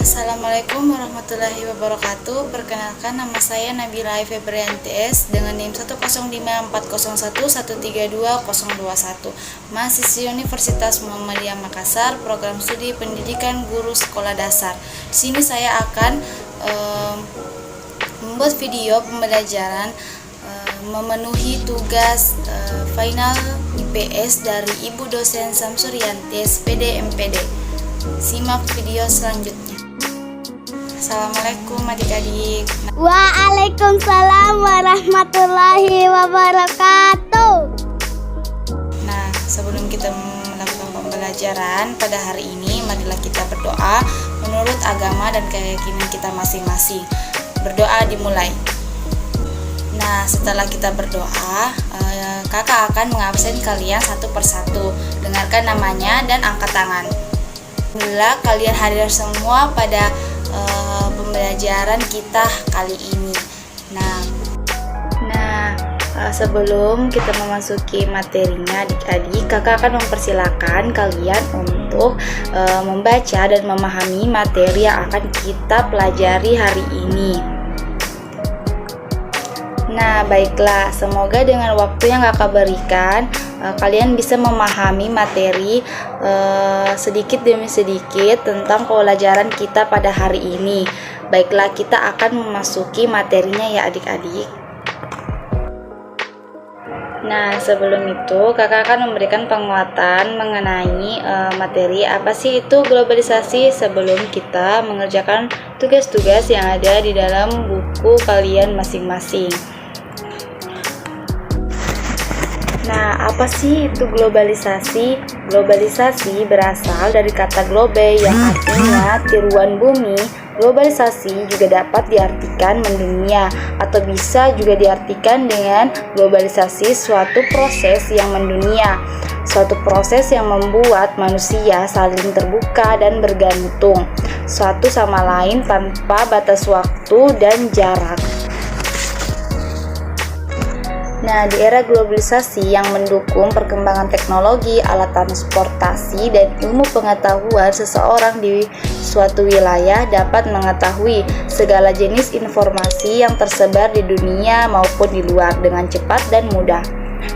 Assalamualaikum warahmatullahi wabarakatuh. Perkenalkan, nama saya Nabila Febrianti S dengan NIM 1054011320121, mahasiswi Universitas Muhammadiyah Makassar, program studi pendidikan guru sekolah dasar. Di sini saya akan membuat video pembelajaran memenuhi tugas final IPS dari Ibu dosen Samsurianti SPD MPD. Simak video selanjutnya. Assalamualaikum adik-adik. Waalaikumsalam warahmatullahi wabarakatuh. Nah, sebelum kita melakukan pembelajaran pada hari ini, marilah kita berdoa menurut agama dan keyakinan kita masing-masing. Berdoa dimulai. Nah, setelah kita berdoa, kakak akan mengabsen kalian satu persatu. Dengarkan namanya dan angkat tangan. Alhamdulillah, kalian hadir semua pada pembelajaran kita kali ini. Nah, sebelum kita memasuki materinya adik-adik, kakak akan mempersilahkan kalian untuk membaca dan memahami materi yang akan kita pelajari hari ini. Nah, baiklah, semoga dengan waktu yang kakak berikan kalian bisa memahami materi sedikit demi sedikit tentang pembelajaran kita pada hari ini. Baiklah, kita akan memasuki materinya ya adik-adik. Nah, sebelum itu kakak akan memberikan penguatan mengenai materi apa sih itu globalisasi sebelum kita mengerjakan tugas-tugas yang ada di dalam buku kalian masing-masing. Nah, apa sih itu globalisasi? Globalisasi berasal dari kata globe yang artinya tiruan bumi. Globalisasi juga dapat diartikan mendunia atau bisa juga diartikan dengan globalisasi suatu proses yang mendunia. Suatu proses yang membuat manusia saling terbuka dan bergantung satu sama lain tanpa batas waktu dan jarak. Nah, di era globalisasi yang mendukung perkembangan teknologi, alat transportasi, dan ilmu pengetahuan, seseorang di suatu wilayah dapat mengetahui segala jenis informasi yang tersebar di dunia maupun di luar dengan cepat dan mudah.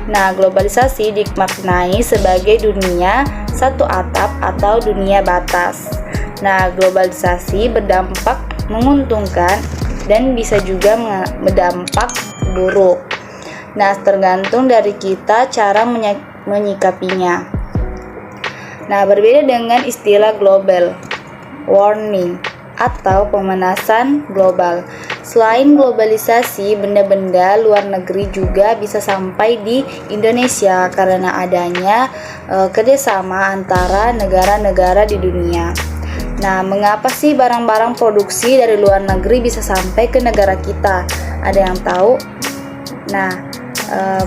Nah, globalisasi dimaknai sebagai dunia satu atap atau dunia batas. Nah, globalisasi berdampak menguntungkan dan bisa juga berdampak buruk. Nah, tergantung dari kita cara menyikapinya. Nah, berbeda dengan istilah global warming atau pemanasan global. Selain globalisasi, benda-benda luar negeri juga bisa sampai di Indonesia karena adanya kerjasama antara negara-negara di dunia. Nah, mengapa sih barang-barang produksi dari luar negeri bisa sampai ke negara kita? Ada yang tahu? Nah,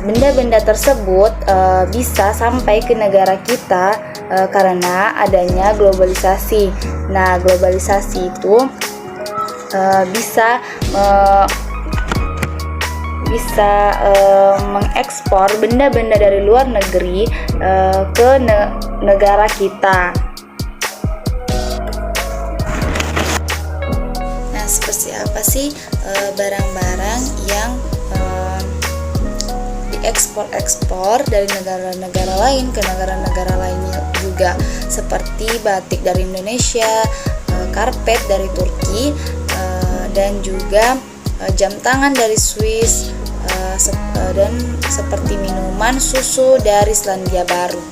benda-benda tersebut bisa sampai ke negara kita karena adanya globalisasi. Nah, globalisasi itu bisa mengekspor benda-benda dari luar negeri ke negara kita. Nah, seperti apa sih barang-barang yang ekspor dari negara-negara lain ke negara-negara lainnya juga, seperti batik dari Indonesia, karpet dari Turki, dan juga jam tangan dari Swiss, dan seperti minuman susu dari Selandia Baru.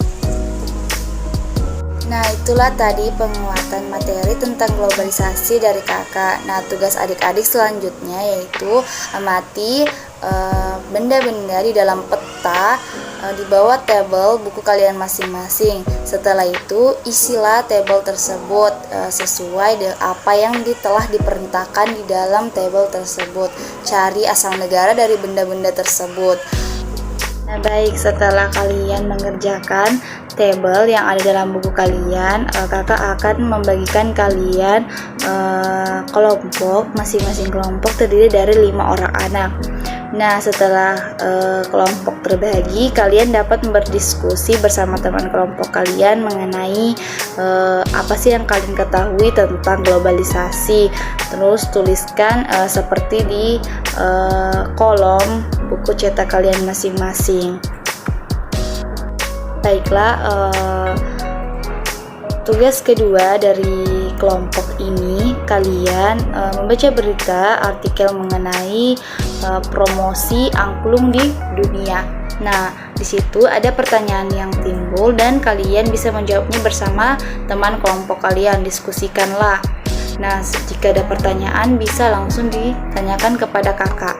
Nah, itulah tadi penguatan materi tentang globalisasi dari kakak. Nah, tugas adik-adik selanjutnya yaitu amati benda-benda di dalam peta di bawah tabel buku kalian masing-masing. Setelah itu, isilah tabel tersebut sesuai dengan apa yang telah diperintahkan di dalam tabel tersebut. Cari asal negara dari benda-benda tersebut. Nah, baik, setelah kalian mengerjakan tabel yang ada dalam buku kalian, kakak akan membagikan kalian kelompok. Masing-masing kelompok terdiri dari 5 orang anak. Nah, setelah kelompok terbagi, kalian dapat berdiskusi bersama teman kelompok kalian mengenai apa sih yang kalian ketahui tentang globalisasi. Terus tuliskan seperti di kolom buku cetak kalian masing-masing. Baiklah, tugas kedua dari kelompok ini, kalian membaca berita artikel mengenai promosi angklung di dunia. Nah, di situ ada pertanyaan yang timbul dan kalian bisa menjawabnya bersama teman kelompok kalian. Diskusikanlah. Nah, jika ada pertanyaan bisa langsung ditanyakan kepada kakak.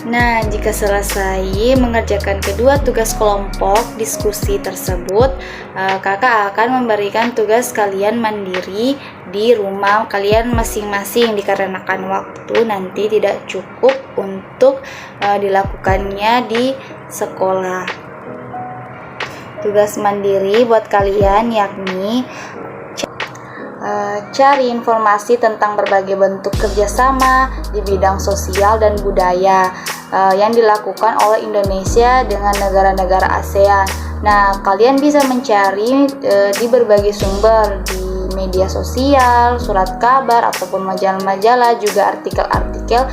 Nah, jika selesai mengerjakan kedua tugas kelompok diskusi tersebut, kakak akan memberikan tugas kalian mandiri di rumah kalian masing-masing dikarenakan waktu nanti tidak cukup untuk dilakukannya di sekolah. Tugas mandiri buat kalian yakni cari informasi tentang berbagai bentuk kerjasama di bidang sosial dan budaya yang dilakukan oleh Indonesia dengan negara-negara ASEAN. Nah, kalian bisa mencari di berbagai sumber, di media sosial, surat kabar, ataupun majalah-majalah, juga artikel-artikel,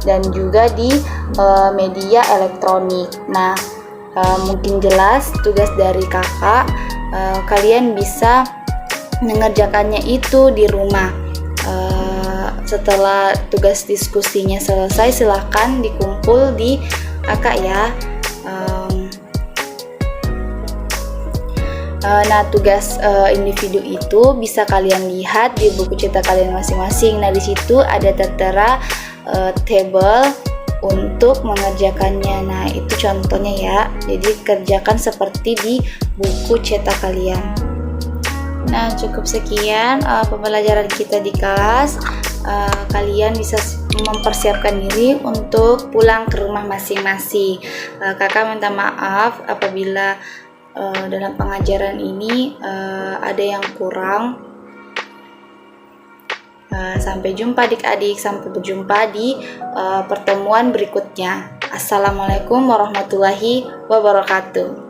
dan juga di media elektronik. Nah, mungkin jelas tugas dari kakak, kalian bisa mengerjakannya itu di rumah. Setelah tugas diskusinya selesai, silahkan dikumpul di kakak ya. Nah, tugas individu itu bisa kalian lihat di buku cetak kalian masing-masing. Nah, di situ ada tertera table untuk mengerjakannya. Nah, itu contohnya ya. Jadi kerjakan seperti di buku cetak kalian. Nah, cukup sekian pembelajaran kita di kelas. Kalian bisa mempersiapkan diri untuk pulang ke rumah masing-masing. Kakak minta maaf apabila dalam pengajaran ini ada yang kurang. Sampai jumpa adik-adik, sampai berjumpa di pertemuan berikutnya. Assalamualaikum warahmatullahi wabarakatuh.